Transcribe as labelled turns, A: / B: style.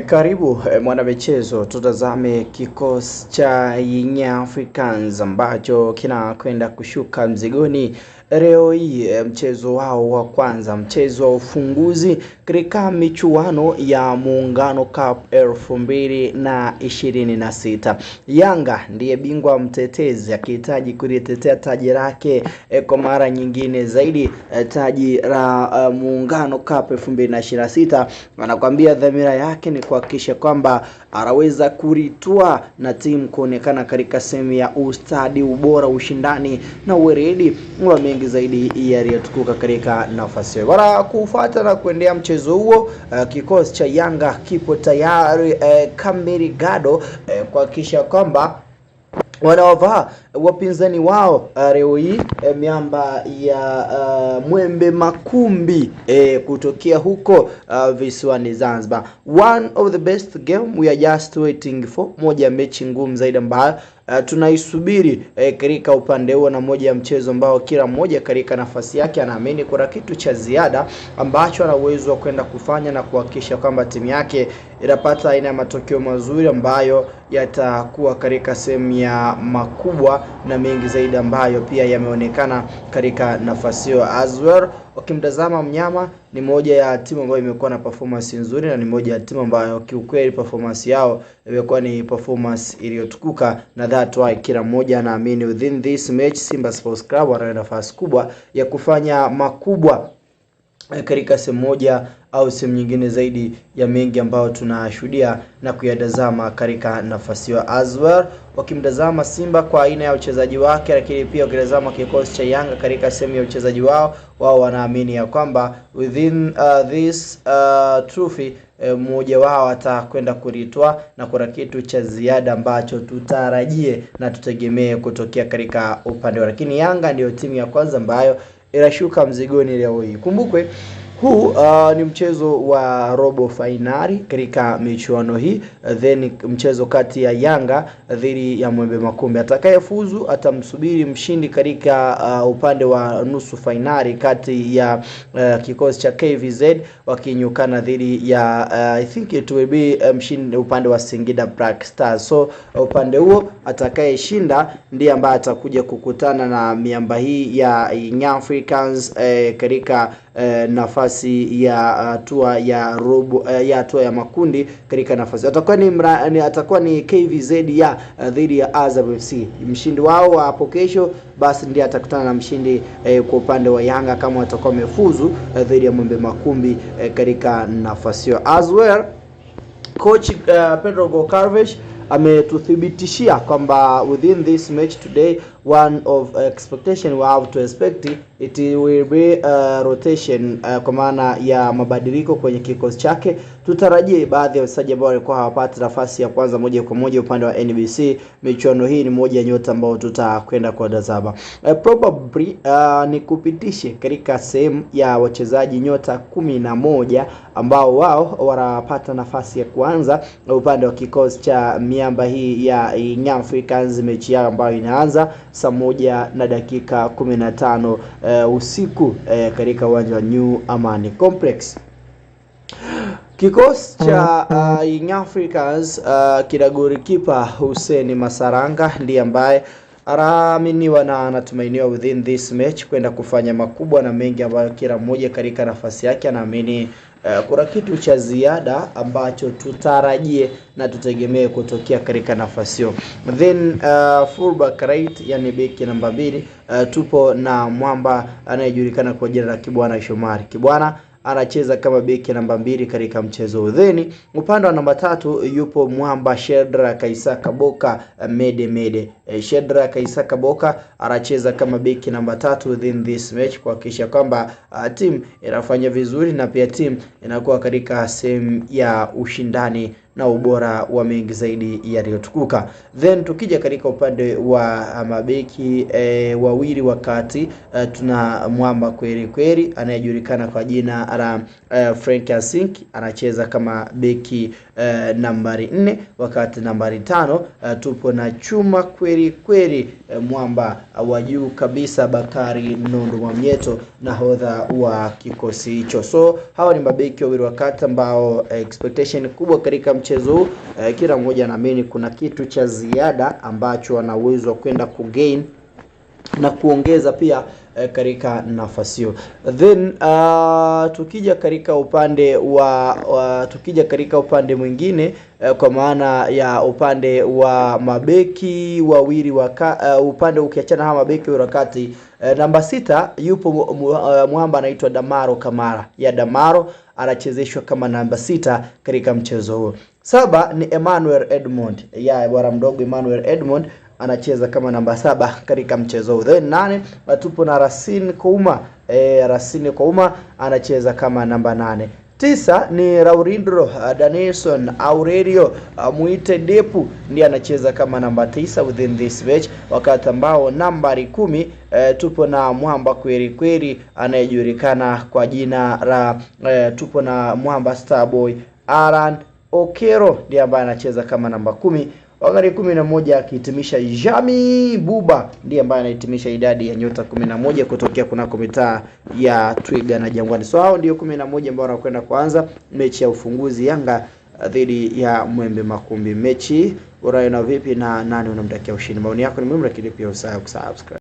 A: Karibu mwana michezo, tutazame kikosi cha Young Africans ambacho kinakwenda kushuka mzigoni leo hii. Mchezo wao wa kwanza, mchezo wa ufunguzi katika michuano ya Muungano Cup 2026. Yanga ndiye bingwa mtetezi akihitaji kulitetea taji lake kwa mara nyingine zaidi, taji la Muungano Cup 2026. Anakuambia dhamira yake ni kuhakikisha kwamba anaweza kuritwa na timu kuonekana katika sehemu ya ustadi, ubora, ushindani na uweredi wa mengi zaidi yaliyotukuka katika nafasi hiyo. Bora kufuata na kuendea mchezo huo, kikosi cha Yanga kipo tayari kamili gado kuhakikisha kwamba wanawavaa wapinzani wao leo hii miamba ya Mwembe Makumbi kutokea huko visiwani Zanzibar. One of the best game we are just waiting for, moja mechi ngumu zaidi ambayo tunaisubiri katika upande huo, na moja ya mchezo ambao kila mmoja katika nafasi yake anaamini kuna kitu cha ziada ambacho ana uwezo wa kwenda kufanya na kuhakikisha kwamba timu yake inapata aina ya matokeo mazuri ambayo yatakuwa katika sehemu ya makubwa na mengi zaidi ambayo pia yameonekana katika nafasi hiyo. As well, ukimtazama mnyama ni moja ya timu ambayo imekuwa na performance nzuri, na ni moja ya timu ambayo kiukweli performance yao imekuwa ni performance iliyotukuka, na that why kila mmoja anaamini within this match Simba Sports Club wana nafasi kubwa ya kufanya makubwa katika sehemu moja au sehemu nyingine zaidi ya mengi ambayo tunashuhudia na kuyatazama katika nafasi hiyo. As well, wakimtazama Simba kwa aina ya uchezaji wake, lakini pia ukitazama kikosi cha Yanga katika sehemu ya uchezaji wao wanaamini ya kwamba within this trophy mmoja wao atakwenda kuritwa na kuna kitu cha ziada ambacho tutarajie na tutegemee kutokea katika upande wao. Lakini Yanga ndio timu ya kwanza ambayo inashuka mzigoni leo hii. Kumbukwe huu ni mchezo wa robo finali katika michuano hii, then mchezo kati ya Yanga dhidi ya Mwembe Makumbi. Atakayefuzu atamsubiri mshindi katika upande wa nusu finali kati ya kikosi cha KVZ wakinyukana dhidi ya I think it will be mshindi upande wa Singida Black Stars. So upande huo atakayeshinda ndiye ambaye atakuja kukutana na miamba hii ya Young Africans katika nafasi ya hatua ya robo ya hatua ya makundi. Katika nafasi atakuwa ni KVZ ya dhidi ya Azam FC. Mshindi wao wa hapo kesho basi ndiye atakutana na mshindi kwa upande wa Yanga kama watakuwa wamefuzu dhidi ya Mwembe Makumbi katika nafasi hiyo. As well, coach Pedro Goncalves ametuthibitishia kwamba within this match today, one of expectation we have to expect it will be rotation, kwa maana ya mabadiliko kwenye kikosi chake. Tutarajie baadhi ya wachezaji ambao walikuwa hawapati nafasi ya kwanza moja kwa moja upande wa NBC. Michuano hii ni moja ya nyota ambao tutakwenda kwa dazaba. Probably ni kupitishe katika sehemu ya wachezaji nyota 11 ambao wao wanapata nafasi ya kwanza upande wa kikosi cha miamba hii ya Young Africans. Mechi yao ambayo inaanza saa 1:15 usiku katika uwanja wa New Amani Complex. Kikosi cha Young Africans kina golikipa Hussein Masaranga ndiye ambaye anaaminiwa na anatumainiwa within this match kwenda kufanya makubwa na mengi ambayo kila mmoja katika nafasi yake anaamini kuna kitu cha ziada ambacho tutarajie na tutegemee kutokea katika nafasi hiyo. Then fullback right, yani beki namba 2, tupo na mwamba anayejulikana kwa jina la Kibwana Shomari. Kibwana anacheza kama beki namba 2 katika mchezo. Then upande wa namba 3 yupo mwamba Shedrack Isaka Boka Mede. Shedrack Isaka Boka anacheza kama beki namba 3 within this match kuhakikisha kwamba team inafanya vizuri na pia team inakuwa katika sehemu ya ushindani na ubora wa mengi zaidi yaliyotukuka. Then tukija katika upande wa mabeki wawili wakati tuna mwamba kweli kweli anayejulikana kwa jina la Frank Asink, anacheza kama beki nambari 4, wakati nambari 5 tupo na chuma kweli kweli mwamba wa juu kabisa Bakari Nondo Mwamnyeto, nahodha wa kikosi hicho. So hawa ni mabeki wawili wakati ambao expectation kubwa katika mchezo huu. Kila mmoja anaamini kuna kitu cha ziada ambacho ana uwezo wa kwenda kugain na kuongeza pia katika nafasi hiyo. Then tukija katika upande mwingine kwa maana ya upande wa mabeki wawili upande ukiachana hawa mabeki wakati namba 6 yupo mwamba anaitwa Damaro Kamara. Damaro anachezeshwa kama namba 6 katika mchezo huo. 7 ni Emmanuel Edmond. Bwana mdogo Emmanuel Edmond anacheza kama namba 7 katika mchezo huu. Then 8 tupo na Racine Kouma. Racine Kouma anacheza kama namba 8. 9 ni Laurindro Danilson Aurelio Muite Depu, ndiye anacheza kama namba 9 within this match, wakati ambao nambari 10 tupo na mwamba kweli kweli anayejulikana kwa jina la tupo na mwamba Starboy Alan Okero, ndiye ambaye anacheza kama namba 10. Wakati 11 akihitimisha Jami Buba, ndiye ambaye anahitimisha idadi ya nyota 11 kutokea kunako mitaa ya Twiga na Jangwani. So hao ndio 11 ambao wanakwenda kuanza mechi ya ufunguzi Yanga dhidi ya Mwembe Makumbi. Mechi bora na vipi na nani unamtakia ushindi? Maoni yako ni muhimu, lakini pia usahau kusubscribe.